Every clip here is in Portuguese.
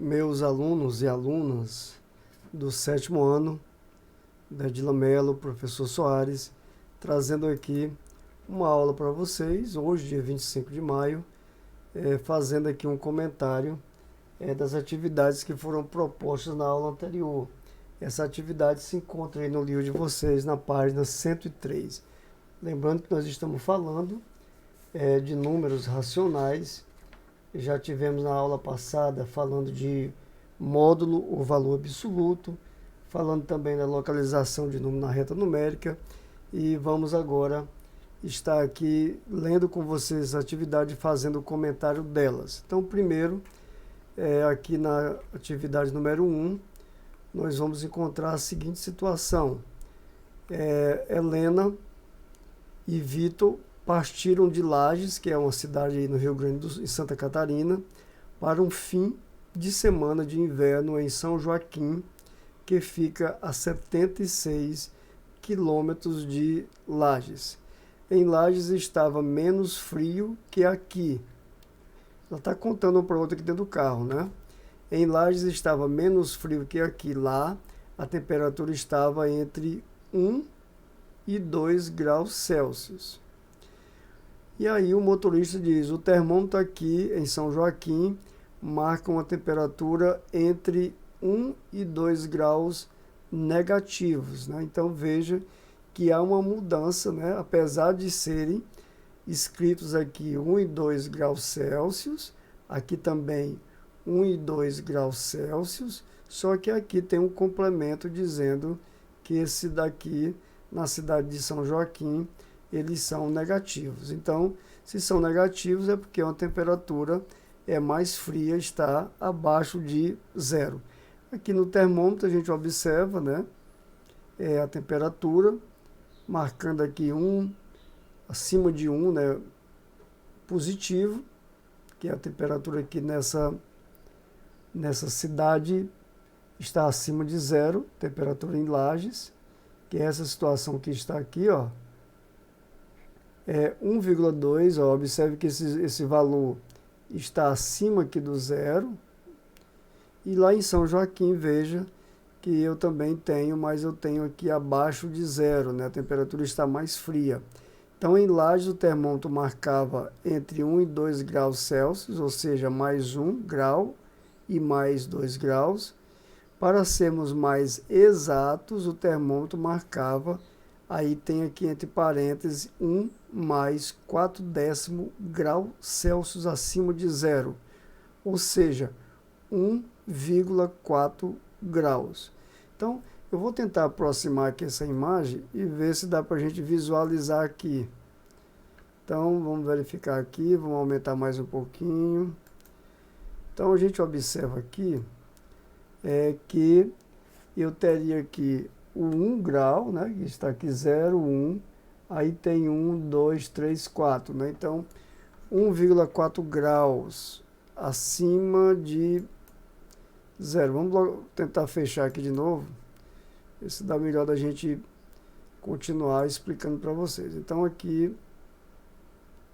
Meus alunos e alunas do 7º ano, da Dila Mello, professor Soares, trazendo aqui uma aula para vocês, hoje, dia 25 de maio, fazendo aqui um comentário das atividades que foram propostas na aula anterior. Essa atividade se encontra aí no livro de vocês, na página 103. Lembrando que nós estamos falando de números racionais. Já tivemos na aula passada falando de módulo ou valor absoluto, falando também da localização de número na reta numérica, e vamos agora estar aqui lendo com vocês a atividade e fazendo o comentário delas. Então, primeiro, aqui na atividade número 1, nós vamos encontrar a seguinte situação. Helena e Vitor partiram de Lages, que é uma cidade aí no Rio Grande do Sul, em Santa Catarina, para um fim de semana de inverno em São Joaquim, que fica a 76 quilômetros de Lages. Em Lages estava menos frio que aqui. Ela está contando um para outro aqui dentro do carro, né? Em Lages estava menos frio que aqui. Lá a temperatura estava entre 1 e 2 graus Celsius. E aí o motorista diz, o termômetro aqui em São Joaquim marca uma temperatura entre 1 e 2 graus negativos, né? Então veja que há uma mudança, né? Apesar de serem escritos aqui 1 e 2 graus Celsius, aqui também 1 e 2 graus Celsius, só que aqui tem um complemento dizendo que esse daqui, na cidade de São Joaquim, eles são negativos. Então, se são negativos é porque uma temperatura mais fria, está abaixo de zero. Aqui no termômetro a gente observa, né, a temperatura, marcando aqui acima de 1, né, positivo, que é a temperatura aqui nessa cidade está acima de zero, temperatura em Lages, que é essa situação que está aqui, ó, 1,2, observe que esse valor está acima aqui do zero. E lá em São Joaquim, veja que eu também tenho, mas eu tenho aqui abaixo de zero, né? A temperatura está mais fria. Então, em Lages, o termômetro marcava entre 1 e 2 graus Celsius, ou seja, mais 1 grau e mais 2 graus. Para sermos mais exatos, o termômetro marcava, aí tem aqui entre parênteses, 1 mais 0,4 grau Celsius acima de zero, ou seja, 1,4 graus. Então, eu vou tentar aproximar aqui essa imagem e ver se dá para a gente visualizar aqui. Então, vamos verificar aqui, vamos aumentar mais um pouquinho. Então, a gente observa aqui que eu teria aqui o 1 grau, né, que está aqui 0, 1, aí tem 1, 2, 3, 4, né, então 1,4 graus acima de zero. Vamos logo tentar fechar aqui de novo, ver se dá melhor da gente continuar explicando para vocês. Então aqui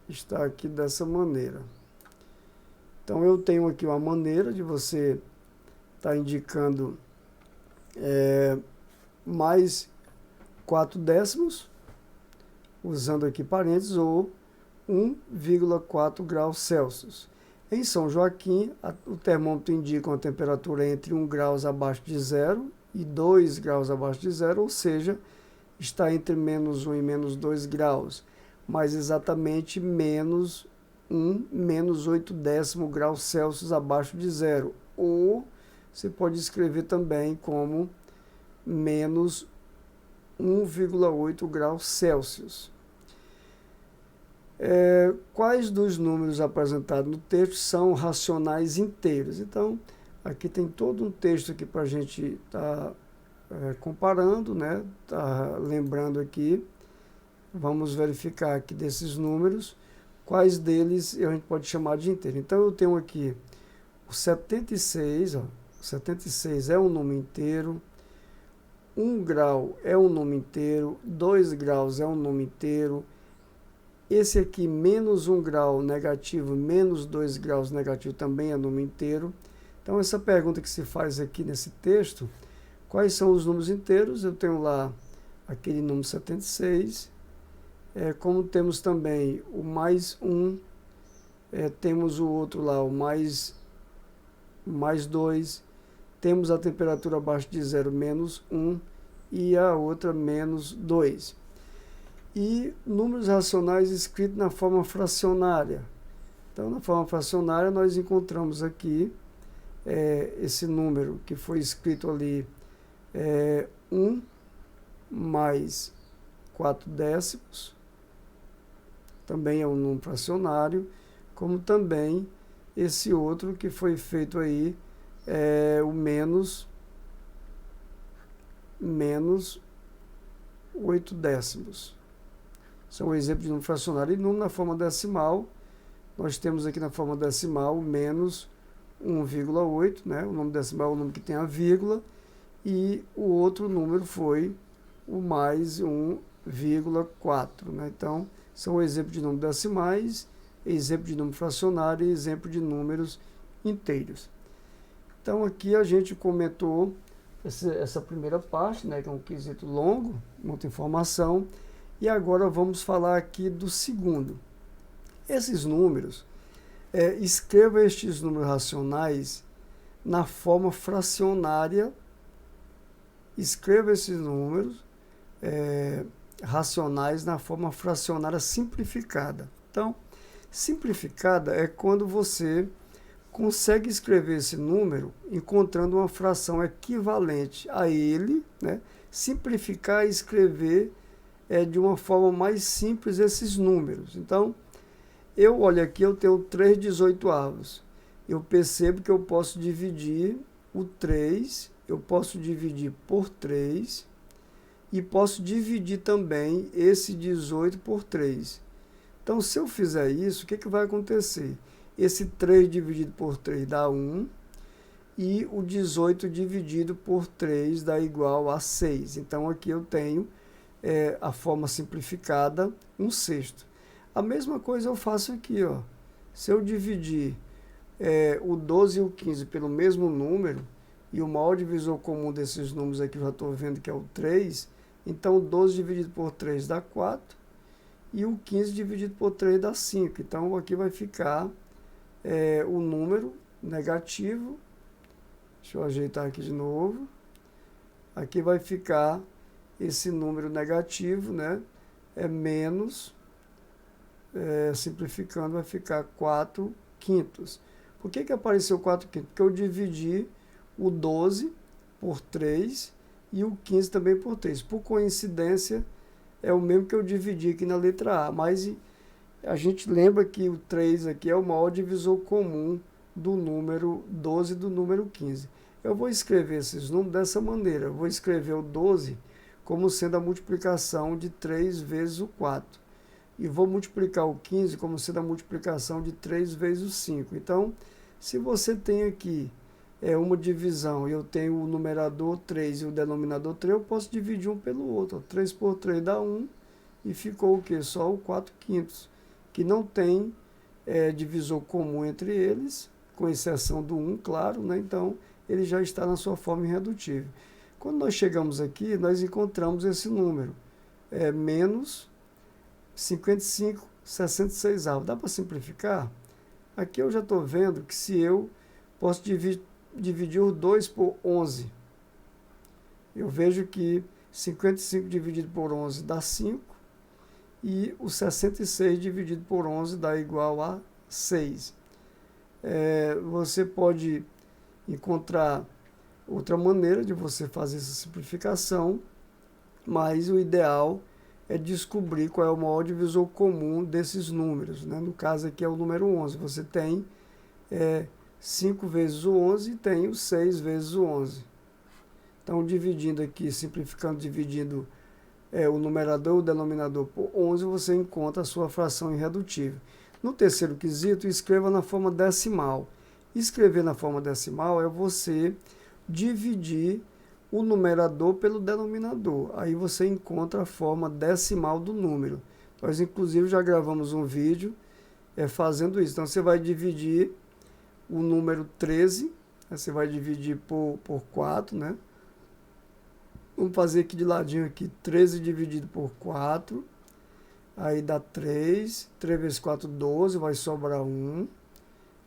está aqui dessa maneira. Então eu tenho aqui uma maneira de você estar indicando mais 4 décimos, usando aqui parênteses, ou 1,4 graus Celsius. Em São Joaquim, o termômetro indica uma temperatura entre 1 graus abaixo de zero e 2 graus abaixo de zero, ou seja, está entre menos 1 e menos 2 graus, mais exatamente menos 1, menos 8 décimo graus Celsius abaixo de zero, ou você pode escrever também como menos 1,8 graus Celsius. Quais dos números apresentados no texto são racionais inteiros? Então, aqui tem todo um texto aqui para a gente estar comparando, né? Tá lembrando aqui. Vamos verificar aqui desses números, quais deles a gente pode chamar de inteiro. Então, eu tenho aqui o 76, ó, 76 é um número inteiro, 1 grau é um número inteiro, 2 graus é um número inteiro, esse aqui, menos 1 grau negativo, menos 2 graus negativo, também é número inteiro, Então, essa pergunta que se faz aqui nesse texto, quais são os números inteiros? Eu tenho lá aquele número 76, como temos também o mais 1, temos o outro lá, o mais 2, temos a temperatura abaixo de zero, menos 1, e a outra, menos 2. E números racionais escritos na forma fracionária. Então, na forma fracionária, nós encontramos aqui esse número que foi escrito ali, 1 mais 4 décimos, também é um número fracionário, como também esse outro que foi feito aí, o menos 8 décimos. São exemplos de número fracionário. E número na forma decimal, nós temos aqui na forma decimal menos 1,8, né? O número decimal é o número que tem a vírgula, e o outro número foi o mais 1,4, né? Então, são exemplos de números decimais, exemplo de número fracionário e exemplo de números inteiros. Então, aqui a gente comentou essa primeira parte, né, que é um quesito longo, muita informação, e agora vamos falar aqui do segundo. Esses números, escreva estes números racionais na forma fracionária, escreva esses números racionais na forma fracionária simplificada. Então, simplificada é quando você consegue escrever esse número encontrando uma fração equivalente a ele, né? Simplificar e escrever de uma forma mais simples esses números. Então, eu olho aqui, eu tenho 3/18. Eu percebo que eu posso dividir o 3, eu posso dividir por 3 e posso dividir também esse 18 por 3. Então, se eu fizer isso, o que vai acontecer? Esse 3 dividido por 3 dá 1, e o 18 dividido por 3 dá igual a 6. Então, aqui eu tenho a forma simplificada, 1/6. A mesma coisa eu faço aqui, ó. Se eu dividir o 12 e o 15 pelo mesmo número, e o maior divisor comum desses números aqui eu já estou vendo que é o 3, então o 12 dividido por 3 dá 4, e o 15 dividido por 3 dá 5. Então, aqui vai ficar o número negativo. Deixa eu ajeitar aqui de novo. Aqui vai ficar esse número negativo, né? Menos, simplificando, vai ficar 4/5. Por que apareceu 4/5? Porque eu dividi o 12 por 3 e o 15 também por 3. Por coincidência, é o mesmo que eu dividi aqui na letra A, mas a gente lembra que o 3 aqui é o maior divisor comum do número 12 e do número 15. Eu vou escrever esses números dessa maneira. Eu vou escrever o 12 como sendo a multiplicação de 3 vezes o 4. E vou multiplicar o 15 como sendo a multiplicação de 3 vezes o 5. Então, se você tem aqui uma divisão e eu tenho o numerador 3 e o denominador 3, eu posso dividir um pelo outro. 3 por 3 dá 1 e ficou o quê? Só o 4/5, que não tem divisor comum entre eles, com exceção do 1, claro, né? Então, ele já está na sua forma irredutível. Quando nós chegamos aqui, nós encontramos esse número, menos 55/66. Dá para simplificar? Aqui eu já estou vendo que se eu posso dividir o 2 por 11, eu vejo que 55 dividido por 11 dá 5, e o 66 dividido por 11 dá igual a 6. Você pode encontrar outra maneira de você fazer essa simplificação, mas o ideal é descobrir qual é o maior divisor comum desses números, né? No caso aqui é o número 11. Você tem 5 vezes o 11 e tem o 6 vezes o 11. Então, dividindo aqui, simplificando, dividindo o numerador e o denominador por 11, você encontra a sua fração irredutível. No terceiro quesito, escreva na forma decimal. Escrever na forma decimal é você dividir o numerador pelo denominador. Aí você encontra a forma decimal do número. Nós, inclusive, já gravamos um vídeo fazendo isso. Então, você vai dividir o número 13 Aí você vai dividir por 4, né? Vamos fazer aqui de ladinho aqui, 13 dividido por 4, aí dá 3, 3 vezes 4, 12, vai sobrar 1.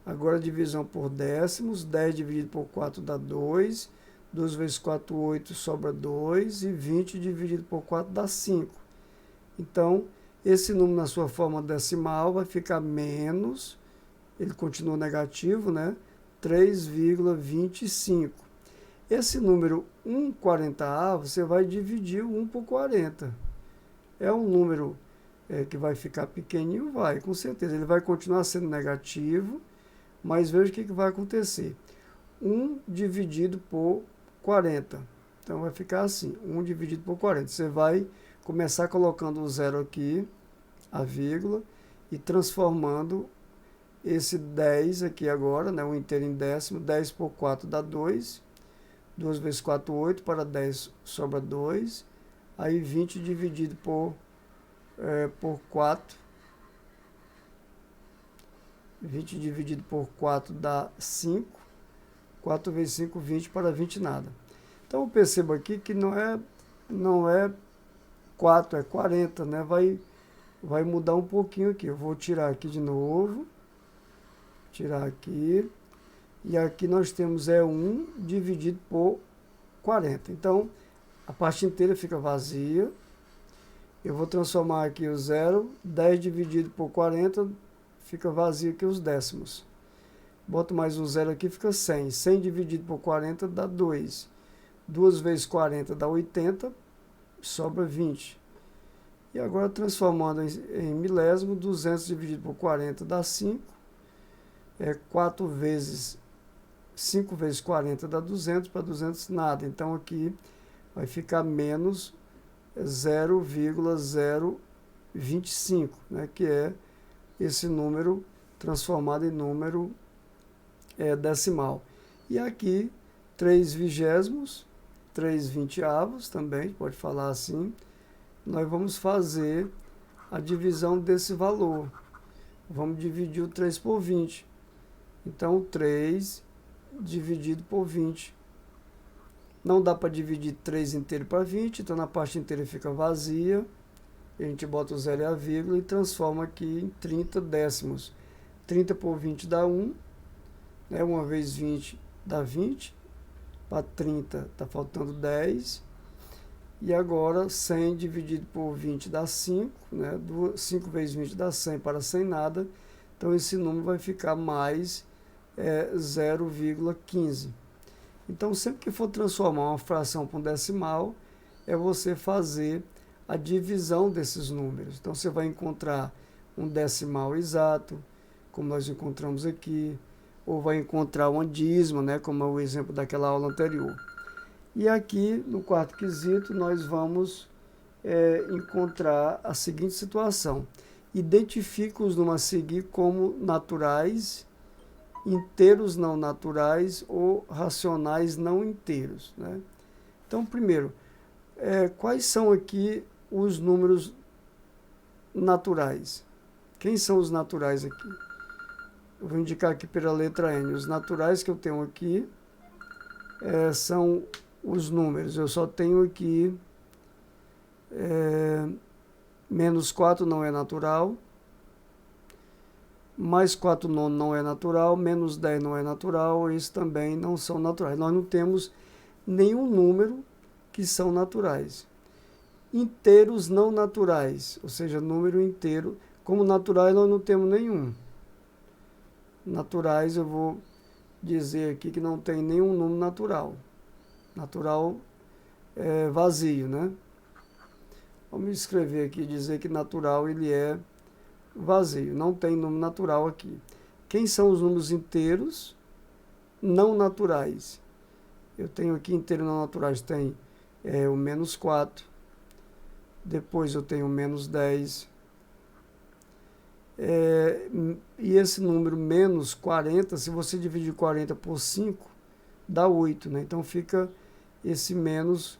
Agora divisão por décimos, 10 dividido por 4 dá 2, 2 vezes 4, 8, sobra 2, e 20 dividido por 4 dá 5. Então, esse número na sua forma decimal vai ficar menos, ele continua negativo, né? 3,25. Esse número 1/40A, você vai dividir o 1 por 40. É um número que vai ficar pequenininho? Vai, com certeza. Ele vai continuar sendo negativo, mas veja o que vai acontecer. 1 dividido por 40. Então vai ficar assim, 1 dividido por 40. Você vai começar colocando o zero aqui, a vírgula, e transformando esse 10 aqui agora, né, o inteiro em décimo. 10 por 4 dá 2. 2 vezes 4, 8, para 10 sobra 2. Aí 20 dividido por 4. 20 dividido por 4 dá 5. 4 vezes 5, 20, para 20 nada. Então eu percebo aqui que não é 4, é 40, né? Vai mudar um pouquinho aqui. Eu vou tirar aqui de novo. Tirar aqui. E aqui nós temos 1 dividido por 40. Então, a parte inteira fica vazia. Eu vou transformar aqui o zero. 10 dividido por 40, fica vazio aqui os décimos. Boto mais um zero aqui, fica 100. 100 dividido por 40 dá 2. 2 vezes 40 dá 80, sobra 20. E agora, transformando em milésimo, 200 dividido por 40 dá 5. 5 vezes 40 dá 200, para 200 nada. Então aqui vai ficar menos 0,025, né, que é esse número transformado em número decimal. E aqui 3 vigésimos, 3 vinteavos também, pode falar assim. Nós vamos fazer a divisão desse valor. Vamos dividir o 3 por 20. Então, 3 dividido por 20. Não dá para dividir 3 inteiro para 20, então na parte inteira fica vazia. A gente bota o zero e a vírgula e transforma aqui em 30 décimos. 30 por 20 dá 1. Né? 1 vezes 20 dá 20. Para 30 está faltando 10. E agora 100 dividido por 20 dá 5. Né? 5 vezes 20 dá 100, para 100 nada. Então esse número vai ficar mais 0,15. Então, sempre que for transformar uma fração para um decimal, é você fazer a divisão desses números. Então, você vai encontrar um decimal exato, como nós encontramos aqui, ou vai encontrar um dízimo, né, como é o exemplo daquela aula anterior. E aqui, no quarto quesito, nós vamos encontrar a seguinte situação. Identifica os números a seguir como naturais, inteiros não naturais ou racionais não inteiros, né? Então, primeiro, quais são aqui os números naturais? Quem são os naturais aqui? Eu vou indicar aqui pela letra N. Os naturais que eu tenho aqui são os números. Eu só tenho aqui menos 4 não é natural. Mais 4 nono não é natural, menos 10 não é natural, esses também não são naturais. Nós não temos nenhum número que são naturais. Inteiros não naturais, ou seja, número inteiro. Como naturais nós não temos nenhum. Naturais eu vou dizer aqui que não tem nenhum número natural. Natural é vazio, né? Vamos escrever aqui e dizer que natural ele é vazio, não tem número natural aqui. Quem são os números inteiros não naturais? Eu tenho aqui inteiros não naturais, tem o menos 4, depois eu tenho o menos 10, e esse número menos 40, se você dividir 40 por 5, dá 8, né? Então fica esse menos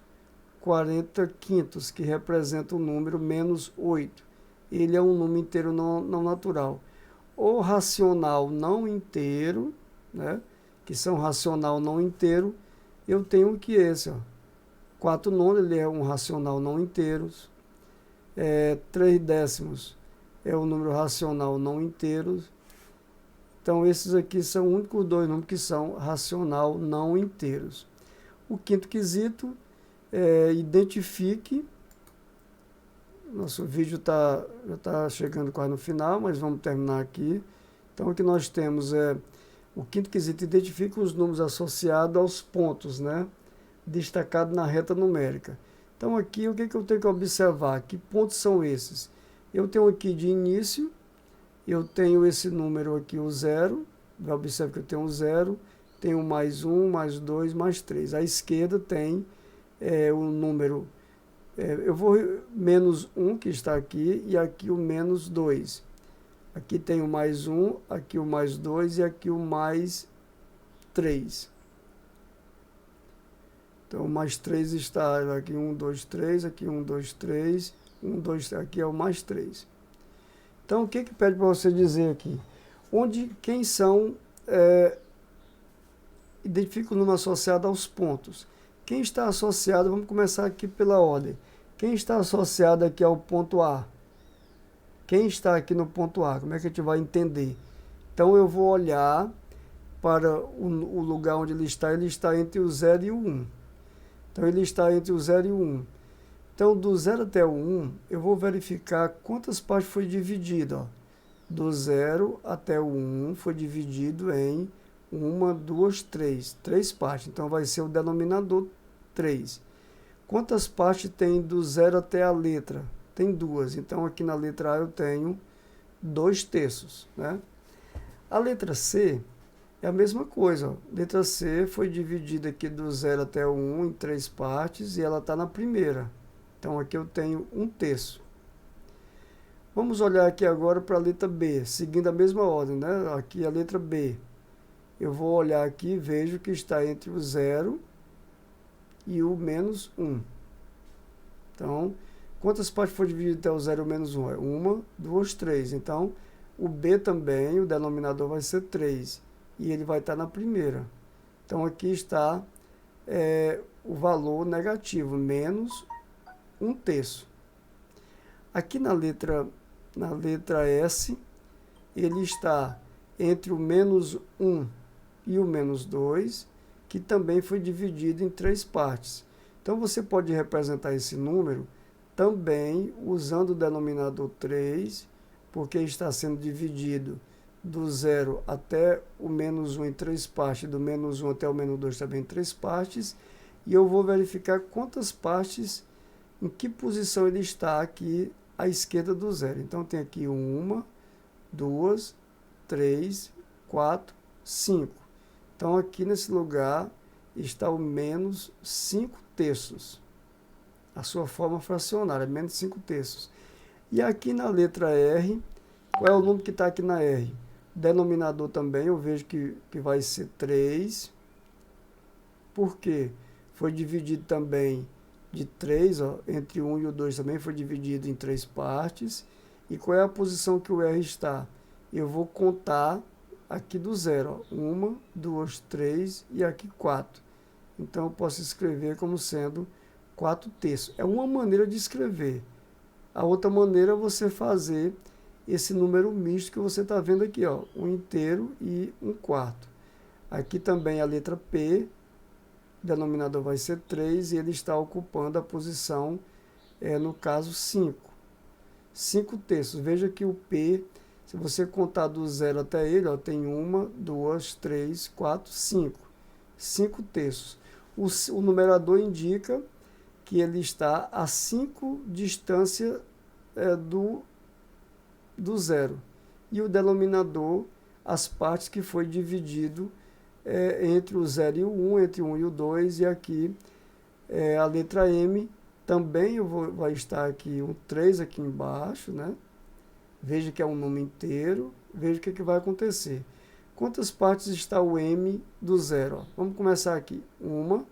40 quintos, que representa o número menos 8. Ele é um número inteiro não natural. O racional não inteiro, né? que são racional não inteiro, eu tenho aqui esse, ó. 4 nonos, ele é um racional não inteiro. 3 décimos é um número racional não inteiro. Então, esses aqui são os únicos dois números que são racional não inteiros. O quinto quesito é identifique. Nosso vídeo já está chegando quase no final, mas vamos terminar aqui. Então, o que nós temos é o quinto quesito: identifique os números associados aos pontos, né? Destacado na reta numérica. Então, aqui, o que eu tenho que observar? Que pontos são esses? Eu tenho aqui de início, eu tenho esse número aqui, o 0. Observe que eu tenho um 0, tenho mais 1, mais 2, mais 3. À esquerda tem o número, eu vou menos 1, que está aqui, e aqui o menos 2. Aqui tem o mais 1, aqui o mais 2 e aqui o mais 3. Então, o mais 3 está aqui 1, 2, 3, aqui 1, 2, 3, 1, 2, aqui é o mais 3. Então, o que pede para você dizer aqui? Quem são, identifica o número associado aos pontos. Quem está associado, vamos começar aqui pela ordem. Quem está associado aqui ao ponto A? Quem está aqui no ponto A? Como é que a gente vai entender? Então, eu vou olhar para o lugar onde ele está entre o 0 e o 1. Então, ele está entre o 0 e o 1. Então, do 0 até o 1, eu vou verificar quantas partes foi dividido. Ó. Do 0 até o 1 foi dividido em 1, 2, 3. 3 partes. Então, vai ser o denominador 3. Quantas partes tem do 0 até a letra? Tem 2. Então, aqui na letra A eu tenho 2 terços. Né? A letra C é a mesma coisa. Ó. Letra C foi dividida aqui do 0 até o 1 em 3 partes e ela está na primeira. Então, aqui eu tenho 1 terço. Vamos olhar aqui agora para a letra B, seguindo a mesma ordem, né? Aqui a letra B. Eu vou olhar aqui e vejo que está entre o 0 e o menos 1. Então, quantas partes foi dividido até o 0 e o menos 1? 1, 2, 3. Então, o B também, o denominador vai ser 3. E ele vai estar na primeira. Então, aqui está o valor negativo, menos 1 terço. Aqui na letra S, ele está entre o menos 1 e o menos 2, que também foi dividido em 3 partes. Então, você pode representar esse número também usando o denominador 3, porque está sendo dividido do 0 até o menos 1 em 3 partes, do menos 1 até o menos 2 também em 3 partes, e eu vou verificar quantas partes, em que posição ele está aqui à esquerda do 0. Então, tem aqui 1, 2, 3, 4, 5. Então, aqui nesse lugar está o menos 5 terços. A sua forma fracionária, menos 5 terços. E aqui na letra R, qual é o número que está aqui na R? Denominador também, eu vejo que vai ser 3. Por quê? Foi dividido também de 3, ó, entre 1 e o 2 também foi dividido em 3 partes. E qual é a posição que o R está? Eu vou contar aqui do 0. 1, 2, 3 e aqui 4. Então, eu posso escrever como sendo 4 terços. É uma maneira de escrever. A outra maneira é você fazer esse número misto que você está vendo aqui, ó, 1 inteiro e 1 quarto. Aqui também a letra P, o denominador vai ser 3 e ele está ocupando a posição, no caso, 5. 5 terços. Veja que o P, se você contar do 0 até ele, ó, tem 1, 2, 3, 4, 5. 5 terços. O numerador indica que ele está a 5 distância do 0. E o denominador, as partes que foi dividido entre o 0 e o 1, entre o 1 e o 2, e aqui a letra M também vai estar aqui um 3 aqui embaixo, né? Veja que é um número inteiro, veja o que vai acontecer. Quantas partes está o M do 0? Ó? Vamos começar aqui. 1,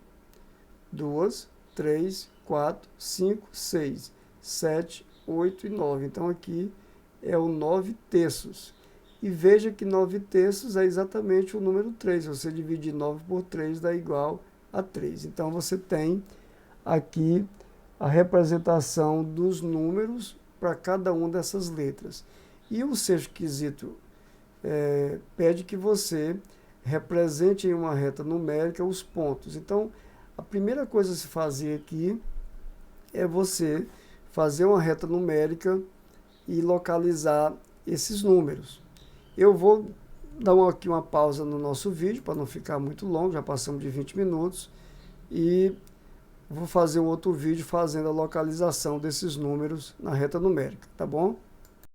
2, 3, 4, 5, 6, 7, 8 e 9. Então, aqui é o 9 terços. e veja que 9/3 é exatamente o número 3. Você dividir 9 por 3 dá igual a 3. Então você tem aqui a representação dos números para cada uma dessas letras. E o sexto quesito pede que você represente em uma reta numérica os pontos. Então, a primeira coisa a se fazer aqui é você fazer uma reta numérica e localizar esses números. Eu vou dar aqui uma pausa no nosso vídeo para não ficar muito longo, já passamos de 20 minutos, e vou fazer um outro vídeo fazendo a localização desses números na reta numérica, tá bom?